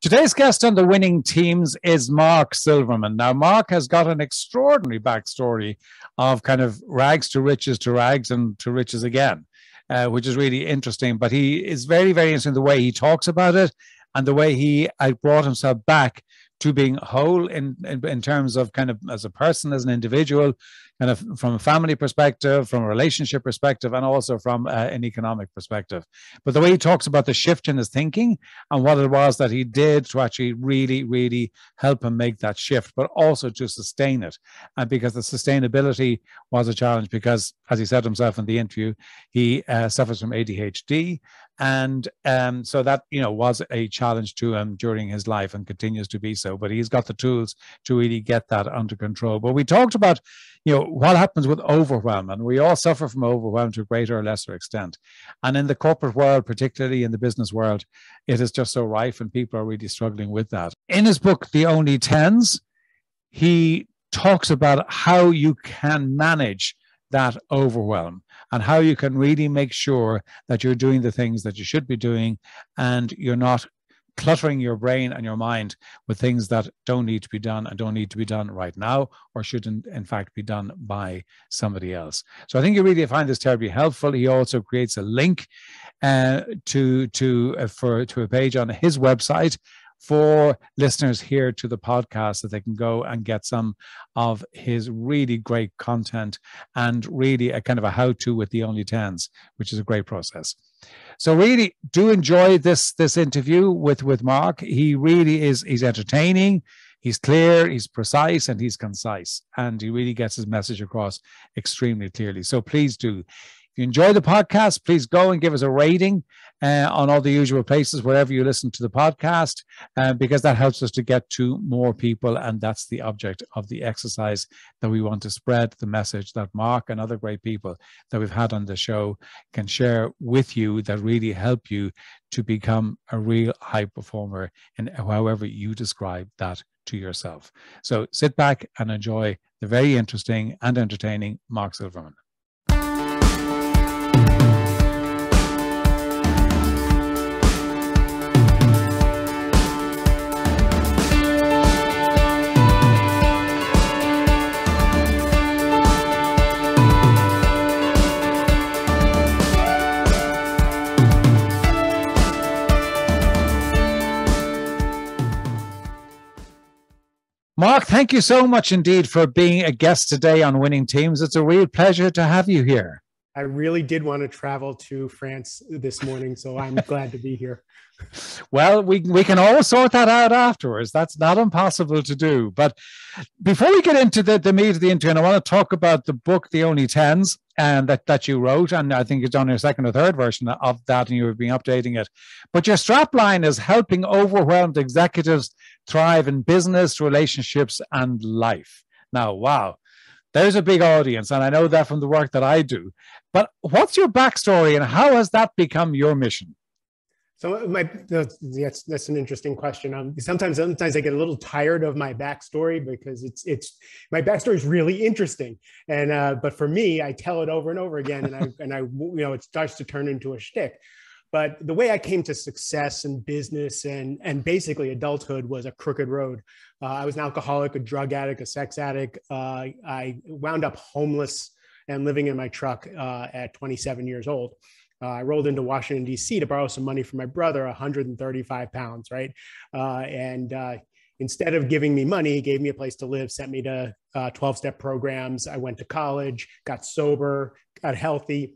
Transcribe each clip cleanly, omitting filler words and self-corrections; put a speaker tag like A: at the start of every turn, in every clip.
A: Today's guest on the winning teams is Mark Silverman. Now, Mark has got an extraordinary backstory of kind of rags to rags and to riches again, which is really interesting. But he is very, very interesting the way he talks about it and the way he brought himself back to being whole in terms of kind of as a person, as an individual, kind of from a family perspective, from a relationship perspective, and also from an economic perspective. But the way he talks about the shift in his thinking and what it was that he did to actually really, really help him make that shift, but also to sustain it. And because the sustainability was a challenge because, as he said himself in the interview, he suffers from ADHD. And so that, was a challenge to him during his life and continues to be so. But he's got the tools to really get that under control. But we talked about, what happens with overwhelm. And we all suffer from overwhelm to a greater or lesser extent. And in the corporate world, particularly in the business world, it is just so rife and people are really struggling with that. In his book, The Only Tens, he talks about how you can manage that overwhelm and how you can really make sure that you're doing the things that you should be doing and you're not cluttering your brain and your mind with things that don't need to be done and don't need to be done right now or shouldn't in fact be done by somebody else. So I think you really find this terribly helpful. He also creates a link to a page on his website for listeners here to the podcast that they can go and get some of his really great content and really a kind of a how-to with the Only Tens, which is a great process. So really do enjoy this interview with Mark. He really he's entertaining, he's clear, he's precise, and he's concise. And he really gets his message across extremely clearly. So please do. If you enjoy the podcast, please go and give us a rating on all the usual places, wherever you listen to the podcast, because that helps us to get to more people. And that's the object of the exercise, that we want to spread the message that Mark and other great people that we've had on the show can share with you that really help you to become a real high performer in however you describe that to yourself. So sit back and enjoy the very interesting and entertaining Mark Silverman. Mark, thank you so much indeed for being a guest today on Winning Teams. It's a real pleasure to have you here.
B: I really did want to travel to France this morning, so I'm glad to be here.
A: Well, we can always sort that out afterwards. That's not impossible to do. But before we get into the meat of the interview, and I want to talk about the book, The Only Tens, and that you wrote, and I think it's on your second or third version of that, and you've been updating it. But your strapline is helping overwhelmed executives thrive in business, relationships, and life. Now, wow, there's a big audience, and I know that from the work that I do. But what's your backstory, and how has that become your mission?
B: So that's an interesting question. Sometimes I get a little tired of my backstory because my backstory is really interesting, and but for me, I tell it over and over again, and I it starts to turn into a shtick. But the way I came to success in business and basically adulthood was a crooked road. I was an alcoholic, a drug addict, a sex addict. I wound up homeless and living in my truck at 27 years old. I rolled into Washington, D.C. to borrow some money from my brother, 135 pounds, right? Instead of giving me money, he gave me a place to live, sent me to 12-step programs. I went to college, got sober, got healthy,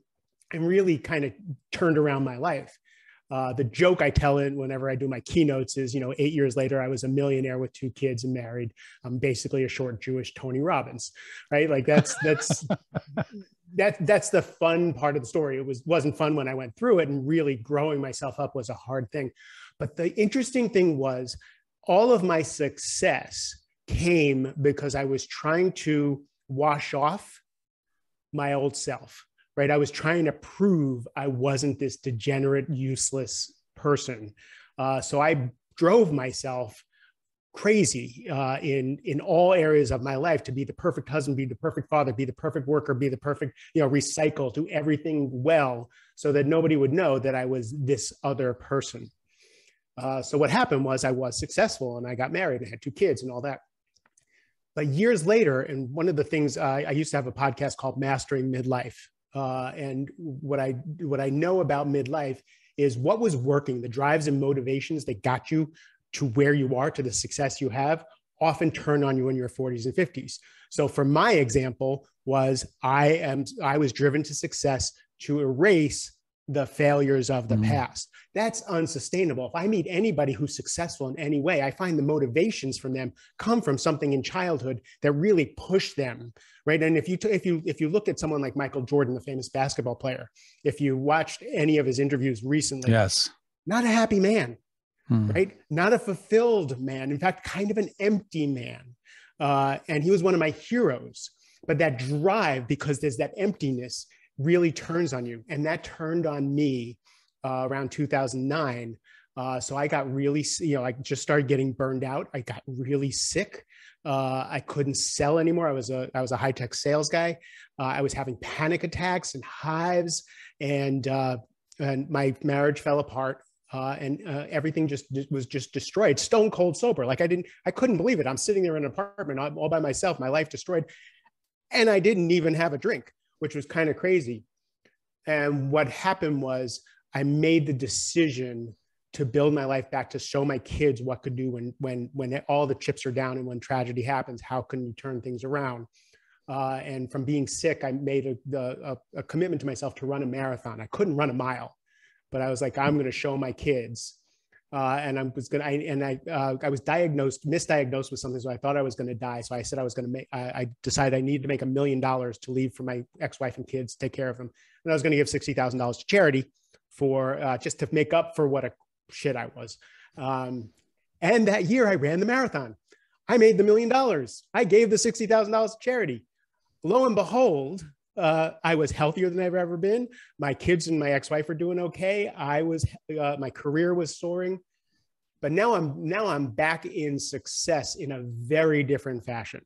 B: and really kind of turned around my life. The joke I tell it whenever I do my keynotes is, 8 years later, I was a millionaire with 2 kids and married. I'm basically a short Jewish Tony Robbins, right? Like that's the fun part of the story. It wasn't fun when I went through it, and really growing myself up was a hard thing. But the interesting thing was all of my success came because I was trying to wash off my old self. Right? I was trying to prove I wasn't this degenerate, useless person. So I drove myself crazy in all areas of my life to be the perfect husband, be the perfect father, be the perfect worker, be the perfect, recycle, do everything well so that nobody would know that I was this other person. So what happened was I was successful and I got married and had 2 kids and all that. But years later, and one of the things I used to have a podcast called Mastering Midlife. And what I know about midlife is what was working, the drives and motivations that got you to where you are, to the success you have, often turn on you in your 40s and 50s. So for my example was I was driven to success to erase the failures of the past. That's unsustainable. If I meet anybody who's successful in any way, I find the motivations from them come from something in childhood that really pushed them, right? And if you look at someone like Michael Jordan, the famous basketball player, if you watched any of his interviews recently,
A: yes,
B: not a happy man, right? Not a fulfilled man. In fact, kind of an empty man. And he was one of my heroes. But that drive, because there's that emptiness, really turns on you. And that turned on me around 2009. So I got really, I just started getting burned out. I got really sick. I couldn't sell anymore. I was a high-tech sales guy. I was having panic attacks and hives, and my marriage fell apart. And everything was just destroyed, stone cold sober. Like I couldn't believe it. I'm sitting there in an apartment all by myself, my life destroyed. And I didn't even have a drink, which was kind of crazy. And what happened was I made the decision to build my life back, to show my kids what could do when all the chips are down and when tragedy happens, how can you turn things around? And from being sick, I made a commitment to myself to run a marathon. I couldn't run a mile, but I was like, I'm going to show my kids. And I was misdiagnosed with something. So I thought I was going to die. So I said I decided I needed to make $1 million to leave for my ex-wife and kids, take care of them. And I was going to give $60,000 to charity for just to make up for what a shit I was. And that year I ran the marathon. I made the $1 million. I gave the $60,000 to charity. Lo and behold, I was healthier than I've ever been. My kids and my ex-wife are doing okay. My career was soaring, but now I'm back in success in a very different fashion.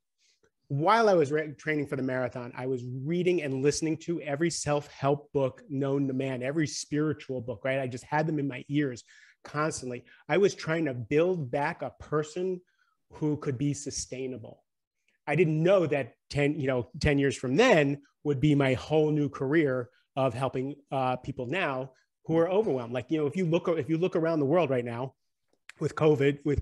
B: While I was training for the marathon, I was reading and listening to every self-help book known to man, every spiritual book, right? I just had them in my ears constantly. I was trying to build back a person who could be sustainable. I didn't know that 10 years from then would be my whole new career of helping people now who are overwhelmed. Like, if you look around the world right now with COVID, we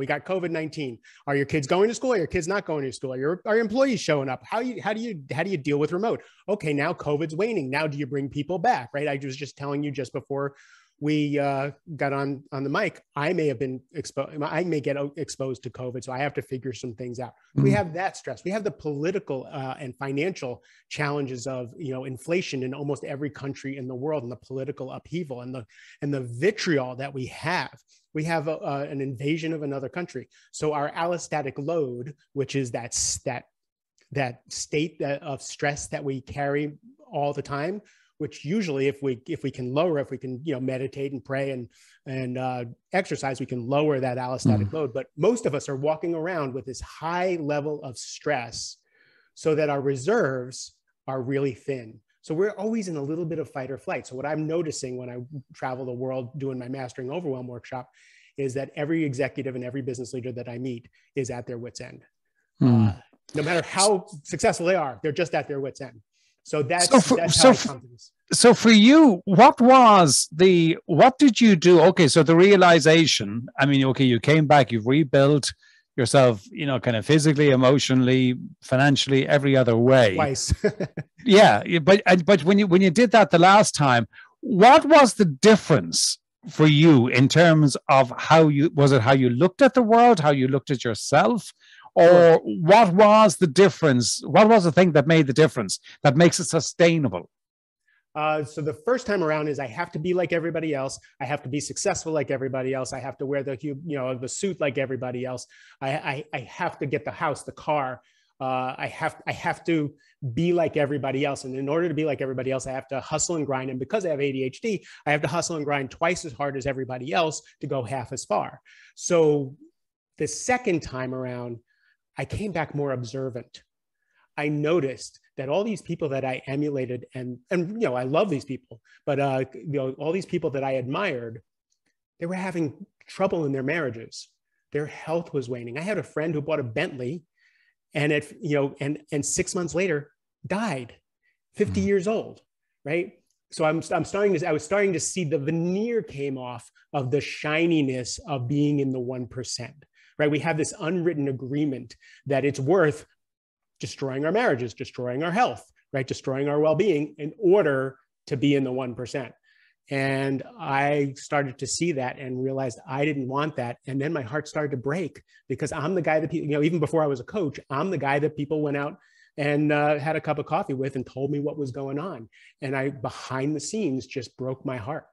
B: got COVID-19. Are your kids going to school? Are your kids not going to school? Are your employees showing up? How do you deal with remote? Okay, now COVID's waning. Now do you bring people back, right? I was just telling you just before we got on the mic, I may have been exposed. I may get exposed to COVID. So I have to figure some things out. We have that stress. We have the political and financial challenges of, inflation in almost every country in the world, and the political upheaval and the vitriol that we have. We have an invasion of another country. So our allostatic load, which is that state of stress that we carry all the time, which usually if we can lower, if we can, meditate and pray and exercise, we can lower that allostatic load. But most of us are walking around with this high level of stress so that our reserves are really thin. So we're always in a little bit of fight or flight. So what I'm noticing when I travel the world doing my Mastering Overwhelm workshop is that every executive and every business leader that I meet is at their wit's end. No matter how successful they are, they're just at their wit's end. So that's how it comes.
A: So for you, what did you do? Okay, so the realization, you came back, you've rebuilt yourself, kind of physically, emotionally, financially, every other way.
B: Twice.
A: Yeah, but when you did that the last time, what was the difference for you in terms of how you looked at the world, how you looked at yourself? Or what was the difference? What was the thing that made the difference that makes it sustainable?
B: So the first time around is I have to be like everybody else. I have to be successful like everybody else. I have to wear the suit like everybody else. I have to get the house, the car. I have to be like everybody else. And in order to be like everybody else, I have to hustle and grind. And because I have ADHD, I have to hustle and grind twice as hard as everybody else to go half as far. So the second time around, I came back more observant. I noticed that all these people that I emulated and I love these people, but all these people that I admired, they were having trouble in their marriages. Their health was waning. I had a friend who bought a Bentley and and 6 months later died, 50 years old, right? So I was starting to see the veneer came off of the shininess of being in the 1%, right? We have this unwritten agreement that it's worth destroying our marriages, destroying our health, right? Destroying our well-being in order to be in the 1%. And I started to see that and realized I didn't want that. And then my heart started to break because I'm the guy that people, even before I was a coach, I'm the guy that people went out and had a cup of coffee with and told me what was going on. And I, behind the scenes, just broke my heart.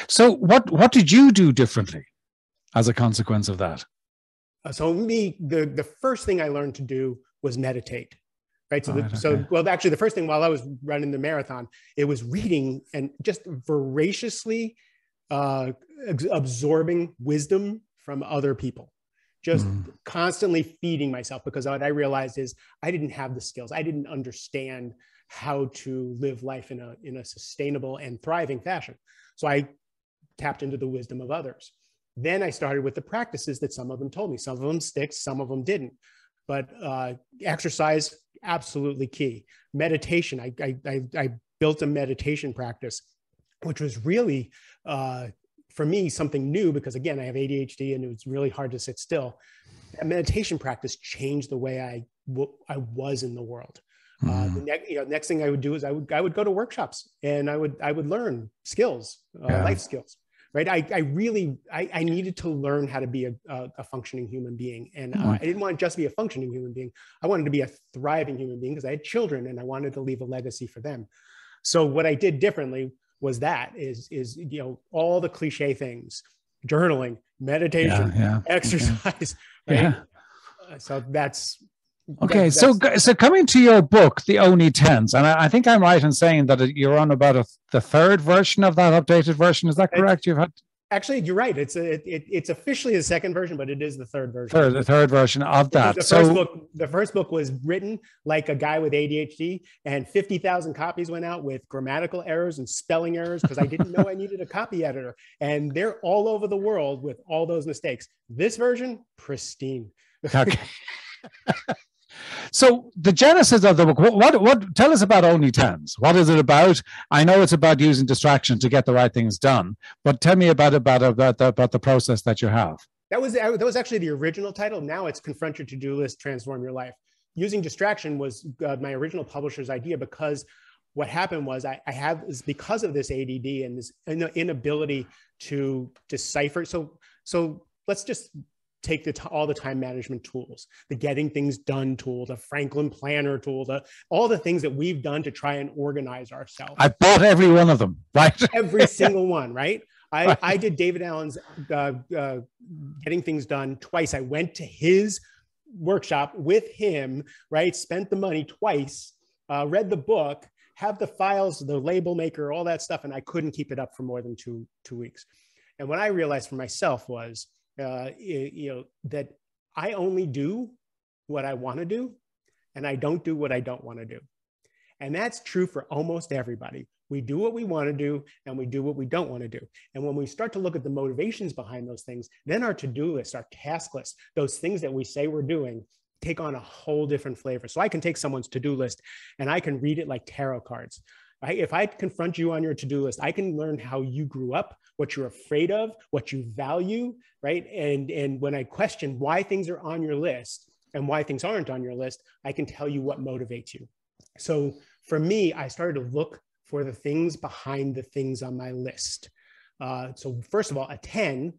A: So what did you do differently as a consequence of that?
B: So the first thing I learned to do was meditate. Right.
A: So,
B: well, actually, the first thing while I was running the marathon, it was reading and just voraciously absorbing wisdom from other people, just constantly feeding myself, because what I realized is I didn't have the skills. I didn't understand how to live life in a sustainable and thriving fashion. So I tapped into the wisdom of others. Then I started with the practices that some of them told me. Some of them stick, some of them didn't. But exercise, absolutely key. Meditation, I built a meditation practice, which was really, for me, something new, because again, I have ADHD and it was really hard to sit still. That meditation practice changed the way I was in the world. The next thing I would do is I would go to workshops and I would learn skills, life skills. Right. I needed to learn how to be a functioning human being. And I didn't want to just be a functioning human being. I wanted to be a thriving human being because I had children and I wanted to leave a legacy for them. So what I did differently was all the cliche things: journaling, meditation, exercise. Right. So that's
A: okay. So coming to your book, The Only Tens, and I think I'm right in saying that you're on about the third version of that updated version. Is that correct?
B: Actually, you're right. It's officially the second version, but it is the third version.
A: The third version of that.
B: The first book was written like a guy with ADHD, and 50,000 copies went out with grammatical errors and spelling errors because I didn't know I needed a copy editor. And they're all over the world with all those mistakes. This version, pristine.
A: Okay. So the genesis of the book, what tell us about Only Tens. What is it about? I know it's about using distraction to get the right things done, but tell me about the process that you have.
B: That was actually the original title. Now it's Confront Your To-Do List, Transform Your Life. Using distraction was my original publisher's idea, because what happened was because of this ADD and this inability to decipher. So let's just take all the time management tools, the getting things done tool, the Franklin Planner tool, all the things that we've done to try and organize ourselves.
A: I bought every one of them, right?
B: Every single one, right? I did David Allen's Getting Things Done twice. I went to his workshop with him, right? Spent the money twice, read the book, have the files, the label maker, all that stuff, and I couldn't keep it up for more than two weeks. And what I realized for myself was, that I only do what I want to do, and I don't do what I don't want to do. And that's true for almost everybody. We do what we want to do, and we do what we don't want to do. And when we start to look at the motivations behind those things, then our to-do list, our task list, those things that we say we're doing, take on a whole different flavor. So I can take someone's to-do list and I can read it like tarot cards. If I confront you on your to-do list, I can learn how you grew up, what you're afraid of, what you value, right? And when I question why things are on your list and why things aren't on your list, I can tell you what motivates you. So for me, I started to look for the things behind the things on my list. So first of all, a 10,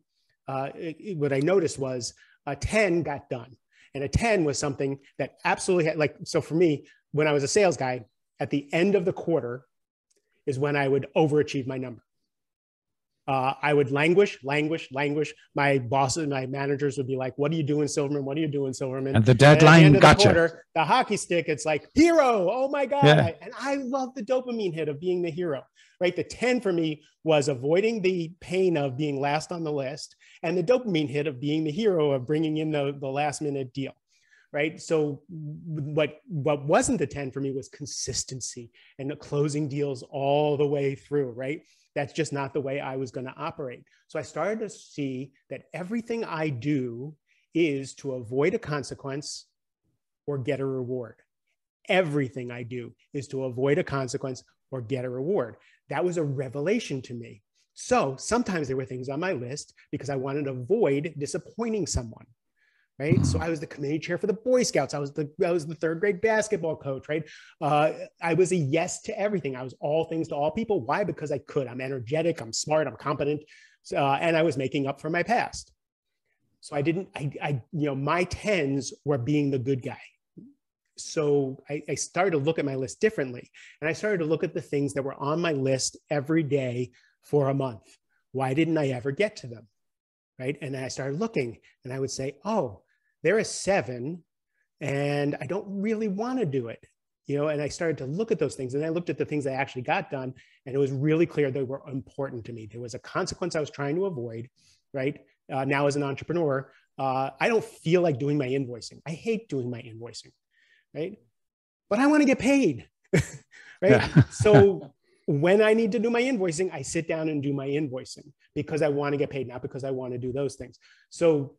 B: what I noticed was a 10 got done. And a 10 was something that absolutely had, so for me, when I was a sales guy, at the end of the quarter is when I would overachieve my number. I would languish. My bosses, my managers would be like, "What are you doing, Silverman? What are you doing, Silverman?"
A: And the deadline got you.
B: The hockey stick, it's like, hero. Oh my God.
A: Yeah.
B: And I love the dopamine hit of being the hero, right? The 10 for me was avoiding the pain of being last on the list, and the dopamine hit of being the hero of bringing in the last minute deal. Right. So what wasn't the 10 for me was consistency and closing deals all the way through. Right. That's just not the way I was going to operate. So I started to see that everything I do is to avoid a consequence or get a reward. Everything I do is to avoid a consequence or get a reward. That was a revelation to me. So sometimes there were things on my list because I wanted to avoid disappointing someone, right? So I was the committee chair for the Boy Scouts. I was the third grade basketball coach, right? I was a yes to everything. I was all things to all people. Why? Because I could. I'm energetic. I'm smart. I'm competent, and I was making up for my past. So my tens were being the good guy. So I started to look at my list differently. And I started to look at the things that were on my list every day for a month. Why didn't I ever get to them? Right. And I started looking and I would say, oh, there is 7 and I don't really want to do it. And I started to look at those things and I looked at the things I actually got done and it was really clear they were important to me. There was a consequence I was trying to avoid, right? Now as an entrepreneur, I don't feel like doing my invoicing. I hate doing my invoicing. Right. But I want to get paid. Right.
A: Yeah.
B: So when I need to do my invoicing, I sit down and do my invoicing because I want to get paid, not because I want to do those things. So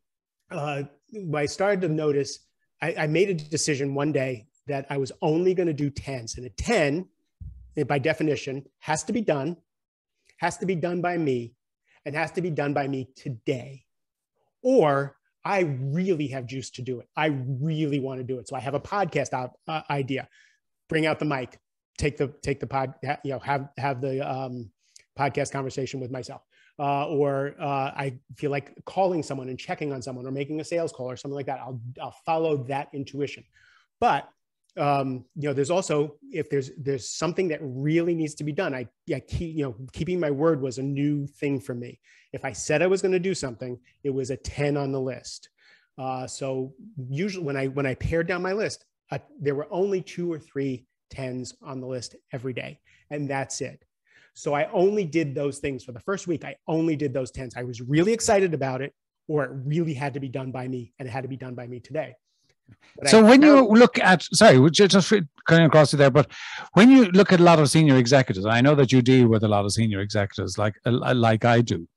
B: I started to notice, I made a decision one day that I was only going to do 10s. And a 10, by definition, has to be done by me, and has to be done by me today. Or I really have juice to do it. I really want to do it. So I have a podcast idea. Bring out the mic, take the pod, have the podcast conversation with myself. Or I feel like calling someone and checking on someone or making a sales call or something like that. I'll follow that intuition. But there's also, if there's something that really needs to be done, keeping my word was a new thing for me. If I said I was going to do something, it was a 10 on the list. So usually when I pared down my list, there were only 2 or 3 10s on the list every day, and that's it. So I only did those things for the first week. I only did those 10s. I was really excited about it, or it really had to be done by me, and it had to be done by me today.
A: So when you look at, sorry, just coming across it there, but when you look at a lot of senior executives, I know that you deal with a lot of senior executives like I do.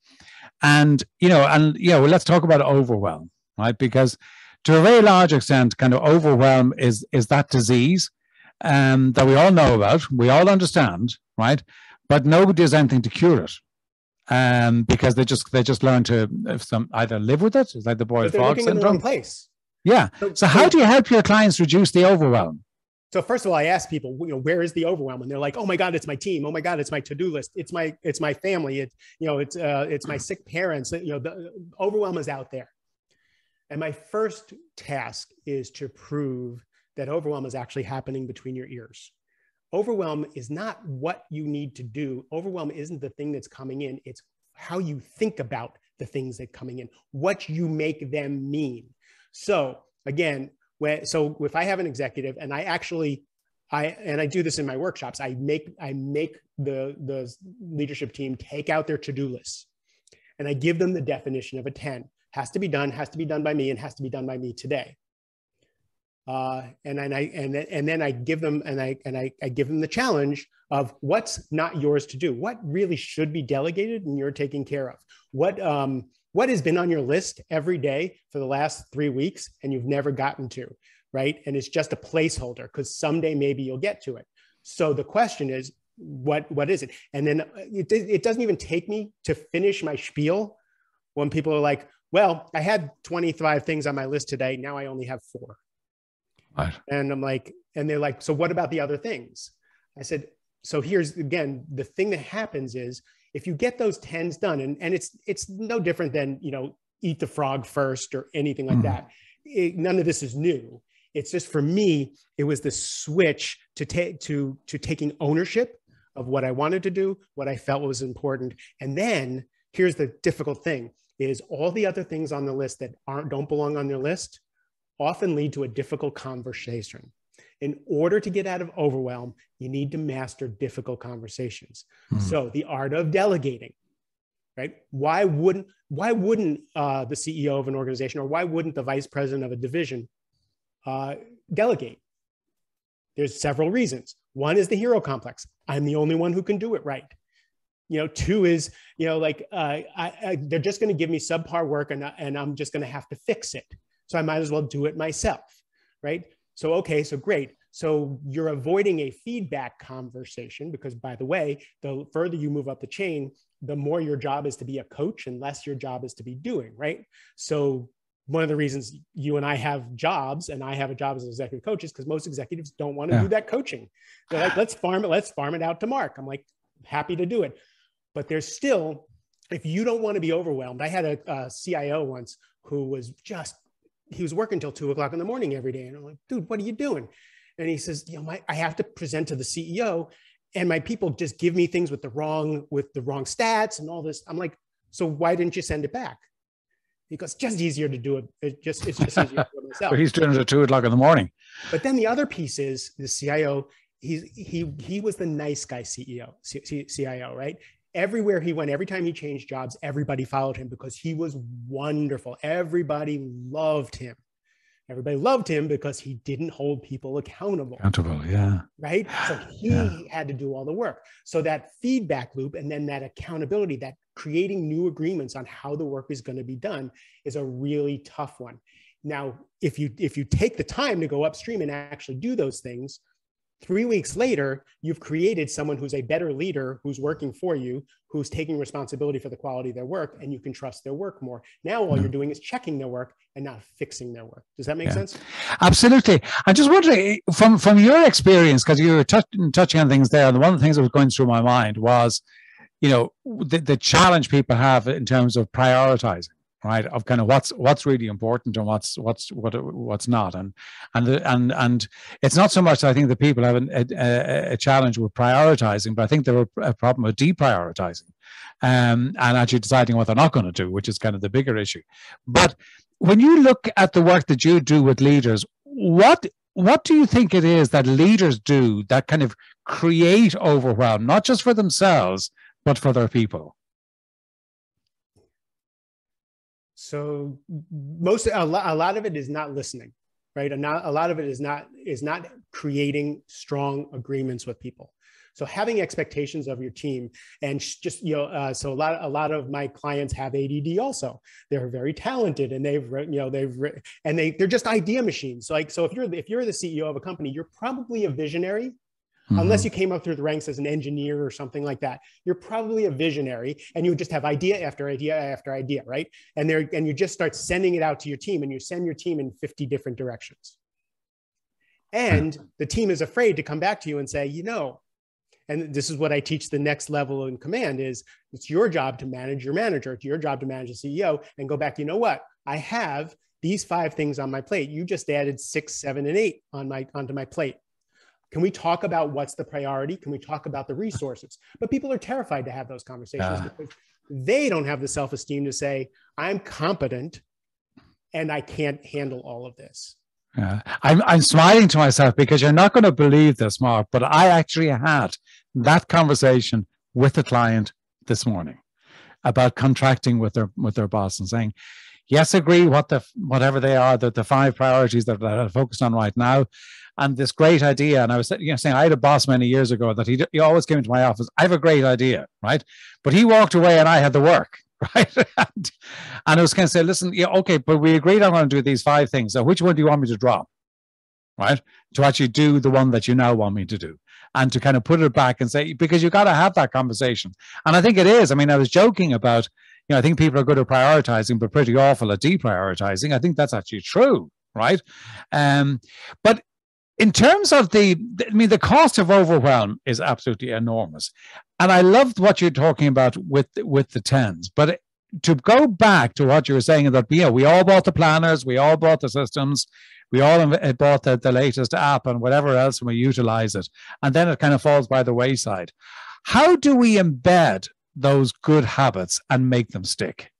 A: And, let's talk about overwhelm, right? Because to a very large extent, kind of overwhelm is that disease that we all know about, we all understand, right? But nobody does anything to cure it. Because they just learn to either live with it, it's like the boy frog syndrome. In the wrong
B: place.
A: Yeah. So how do you help your clients reduce the overwhelm?
B: So first of all, I ask people, where is the overwhelm? And they're like, oh my God, it's my team. Oh my God, it's my to-do list. It's my family. It's my sick parents. The overwhelm is out there. And my first task is to prove that overwhelm is actually happening between your ears. Overwhelm is not what you need to do. Overwhelm isn't the thing that's coming in. It's how you think about the things that are coming in, what you make them mean. So again, if I have an executive and I do this in my workshops, I make the leadership team take out their to-do lists and I give them the definition of a 10. Has to be done by me, and has to be done by me today. And then I give them the challenge of what's not yours to do, what really should be delegated and you're taking care of, what has been on your list every day for the last 3 weeks and you've never gotten to, right? And it's just a placeholder because someday maybe you'll get to it. So the question is, what is it? And then it doesn't even take me to finish my spiel when people are like, well, I had 25 things on my list today. Now I only have 4.
A: Right.
B: And I'm like, and they're like, so what about the other things? I said, so here's, again, the thing that happens is if you get those 10s done, and it's no different than, eat the frog first or anything like that. None of this is new. It's just, for me, it was the switch to taking ownership of what I wanted to do, what I felt was important. And then here's the difficult thing is all the other things on the list that don't belong on your list often lead to a difficult conversation. In order to get out of overwhelm, you need to master difficult conversations. So the art of delegating, right? Why wouldn't the CEO of an organization, or why wouldn't the vice president of a division delegate? There's several reasons. One is the hero complex. I'm the only one who can do it right. Two is, they're just going to give me subpar work and I'm just going to have to fix it. So I might as well do it myself, right? So, okay, so great. So you're avoiding a feedback conversation because, by the way, the further you move up the chain, the more your job is to be a coach and less your job is to be doing, right? So one of the reasons you and I have jobs and I have a job as an executive coach is because most executives don't want to do that coaching. They're like, let's farm it out to Mark. I'm like, happy to do it. But there's still, if you don't want to be overwhelmed, I had a CIO once who was he was working till 2:00 in the morning every day. And I'm like, dude, what are you doing? And he says, I have to present to the CEO and my people just give me things with the wrong stats and all this. I'm like, so why didn't you send it back? He goes, just easier to do it. It's just easier to do it myself.
A: But he's doing it at 2:00 in the morning.
B: But then the other piece is the CIO, he was the nice guy CIO, right? Everywhere he went, every time he changed jobs, everybody followed him because he was wonderful. Everybody loved him. Everybody loved him because he didn't hold people accountable.
A: Yeah.
B: Right? So he had to do all the work. So that feedback loop and then that accountability, that creating new agreements on how the work is going to be done is a really tough one. Now, if you take the time to go upstream and actually do those things, 3 weeks later, you've created someone who's a better leader, who's working for you, who's taking responsibility for the quality of their work, and you can trust their work more. Now, all you're doing is checking their work and not fixing their work. Does that make sense?
A: Absolutely. I'm just wondering, from your experience, because you were touching on things there, and one of the things that was going through my mind was, the challenge people have in terms of prioritizing. Right, of kind of what's really important and what's not, and it's not so much that I think that people have a challenge with prioritizing, but I think there are a problem with deprioritizing, and actually deciding what they're not going to do, which is kind of the bigger issue. But when you look at the work that you do with leaders, what do you think it is that leaders do that kind of create overwhelm, not just for themselves but for their people?
B: So a lot of it is not listening, right? And a lot of it is not creating strong agreements with people. So having expectations of your team and just, so a lot of my clients have ADD also. They're very talented and they're just idea machines. So if you're the CEO of a company, you're probably a visionary. Unless you came up through the ranks as an engineer or something like that, you're probably a visionary and you just have idea after idea after idea, right? And you just start sending it out to your team and you send your team in 50 different directions. And the team is afraid to come back to you and say, and this is what I teach the next level in command is it's your job to manage your manager. It's your job to manage the CEO and go back, I have these 5 things on my plate. You just added 6, 7, and 8 onto my plate. Can we talk about what's the priority? Can we talk about the resources? But people are terrified to have those conversations because they don't have the self-esteem to say, I'm competent and I can't handle all of this.
A: I'm smiling to myself because you're not going to believe this, Mark, but I actually had that conversation with a client this morning about contracting with their boss and saying, yes, agree whatever they are, the 5 priorities that I'm focused on right now. And this great idea, and I was saying I had a boss many years ago that he always came into my office, I have a great idea, right? But he walked away and I had the work, right? and I was kind of saying, listen, okay, but we agreed I'm going to do these 5 things. So which one do you want me to drop, right? To actually do the one that you now want me to do. And to kind of put it back and say, because you got to have that conversation. And I think it is. I mean, I was joking about, I think people are good at prioritizing, but pretty awful at deprioritizing. I think that's actually true, right? But in terms of the cost of overwhelm is absolutely enormous. And I loved what you're talking about with the tens. But to go back to what you were saying that, we all bought the planners, we all bought the systems, we all bought the latest app and whatever else, and we utilize it. And then it kind of falls by the wayside. How do we embed those good habits and make them stick?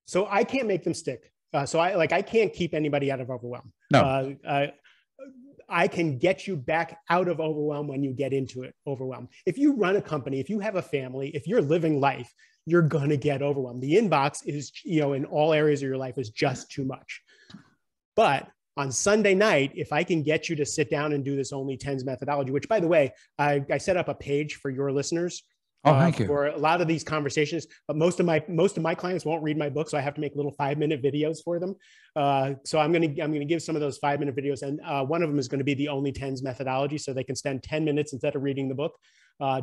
B: So I can't make them stick. I can't keep anybody out of overwhelm.
A: No.
B: I can get you back out of overwhelm when you get into it, overwhelm. If you run a company, if you have a family, if you're living life, you're going to get overwhelmed. The inbox is, in all areas of your life is just too much. But on Sunday night, if I can get you to sit down and do this only tens methodology, which by the way, I set up a page for your listeners
A: Oh, thank you.
B: For a lot of these conversations. But most of my clients won't read my book, so I have to make little 5-minute videos for them. So I'm gonna give some of those 5-minute videos, and one of them is going to be the only tens methodology, so they can spend 10 minutes instead of reading the book,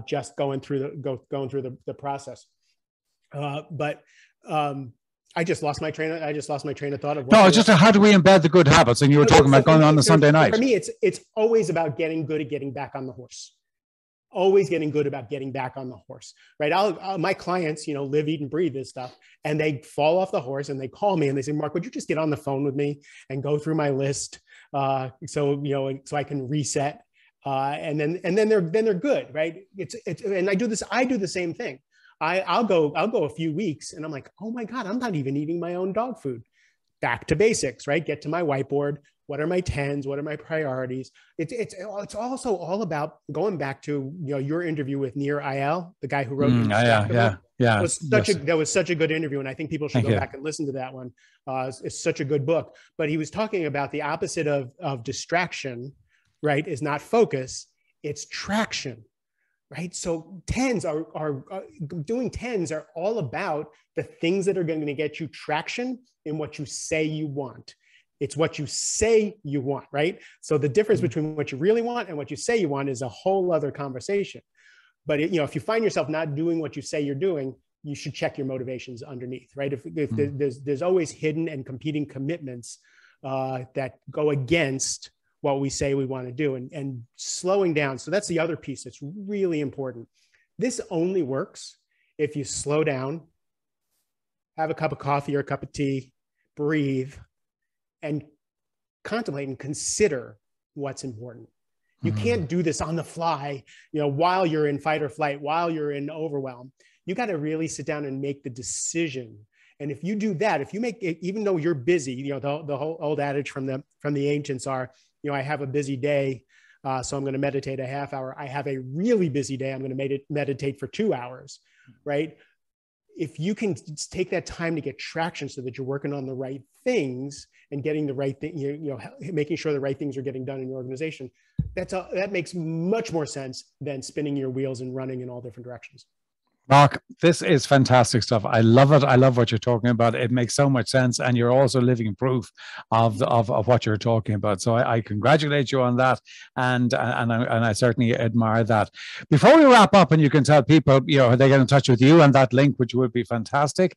B: just going through the process. I just lost my train of thought of.
A: No, just how do we embed the good habits? And you were talking about going on the Sunday night.
B: For me, it's always about getting good at getting back on the horse. Always getting good about getting back on the horse, right? My clients, live, eat, and breathe this stuff, and they fall off the horse and they call me and they say, Mark, would you just get on the phone with me and go through my list, so I can reset, and then they're good, right? And I do the same thing. I'll go a few weeks and I'm like, oh my God, I'm not even eating my own dog food. Back to basics, right? Get to my whiteboard. What are my tens? What are my priorities? It's also all about going back to your interview with Nir Eyal, the guy who wrote.
A: Yeah.
B: That was such a good interview, and I think people should go back and listen to that one. It's such a good book. But he was talking about the opposite of distraction, right? Is not focus, it's traction. Right. So doing tens are all about the things that are going to get you traction in what you say you want. It's what you say you want. Right. So the difference between what you really want and what you say you want is a whole other conversation. But if you find yourself not doing what you say you're doing, you should check your motivations underneath. Right. If there's always hidden and competing commitments that go against what we say we want to do, and slowing down. So that's the other piece that's really important. This only works if you slow down, have a cup of coffee or a cup of tea, breathe, and contemplate and consider what's important. You can't do this on the fly, while you're in fight or flight, while you're in overwhelm. You got to really sit down and make the decision. And if you do that, if you make it, even though you're busy, the whole old adage from the ancients are, I have a busy day, so I'm going to meditate a half hour. I have a really busy day. I'm going to meditate for 2 hours, right? If you can take that time to get traction so that you're working on the right things and getting the right thing, making sure the right things are getting done in your organization, that makes much more sense than spinning your wheels and running in all different directions.
A: Mark, this is fantastic stuff. I love it. I love what you're talking about. It makes so much sense, and you're also living proof of what you're talking about. So I congratulate you on that, and I certainly admire that. Before we wrap up, and you can tell people, how they get in touch with you and that link, which would be fantastic.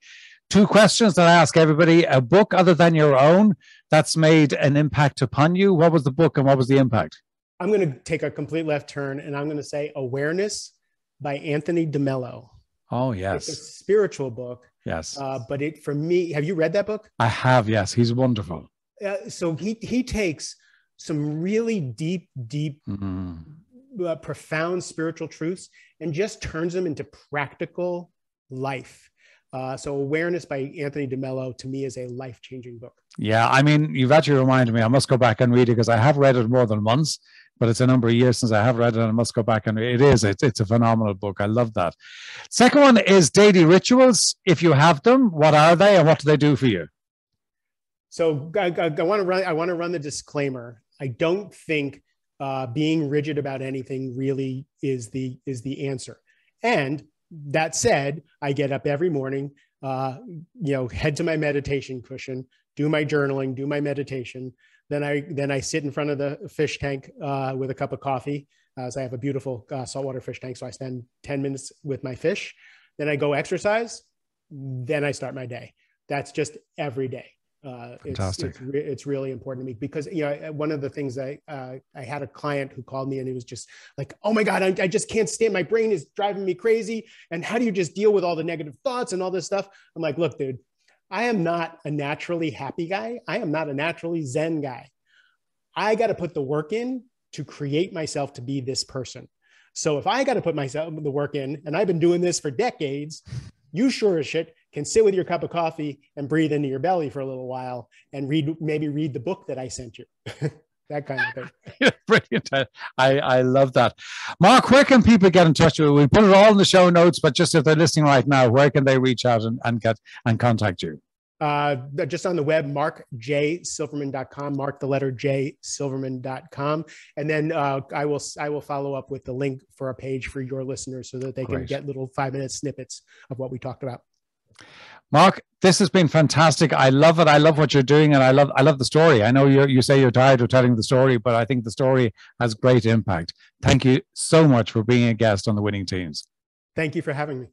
A: 2 questions that I ask everybody: a book other than your own that's made an impact upon you. What was the book and what was the impact?
B: I'm going to take a complete left turn, and I'm going to say Awareness by Anthony DeMello.
A: Oh, yes.
B: It's a spiritual book.
A: Yes.
B: But for me, have you read that book?
A: I have, yes. He's wonderful.
B: So he takes some really deep, profound spiritual truths and just turns them into practical life. So Awareness by Anthony DeMello, to me, is a life-changing book.
A: Yeah, I mean, you've actually reminded me. I must go back and read it, because I have read it more than once, but it's a number of years since I have read it, and I must go back and read it. It's a phenomenal book. I love that. Second one is daily rituals. If you have them, what are they and what do they do for you?
B: So I want to run the disclaimer. I don't think being rigid about anything really is the answer. And that said, I get up every morning, head to my meditation cushion, do my journaling, do my meditation. Then I sit in front of the fish tank with a cup of coffee. So I have a beautiful saltwater fish tank. So I spend 10 minutes with my fish. Then I go exercise. Then I start my day. That's just every day.
A: Fantastic.
B: It's really important to me, because one of the things I had a client who called me and he was just like, oh my God, I just can't stand, my brain is driving me crazy. And how do you just deal with all the negative thoughts and all this stuff? I'm like, look, dude, I am not a naturally happy guy. I am not a naturally Zen guy. I got to put the work in to create myself to be this person. So if I got to put the work in, and I've been doing this for decades, you sure as shit can sit with your cup of coffee and breathe into your belly for a little while and maybe read the book that I sent you. That kind of thing.
A: Brilliant. I love that. Mark, where can people get in touch with you? We put it all in the show notes, but just if they're listening right now, where can they reach out and contact you?
B: Just on the web, markjsilverman.com, mark the letter J, silverman.com. And then I will follow up with the link for a page for your listeners so that they can get little 5-minute snippets of what we talked about.
A: Mark, this has been fantastic. I love it. I love what you're doing, and I love the story. I know you say you're tired of telling the story, but I think the story has great impact. Thank you so much for being a guest on the Winning Teams.
B: Thank you for having me.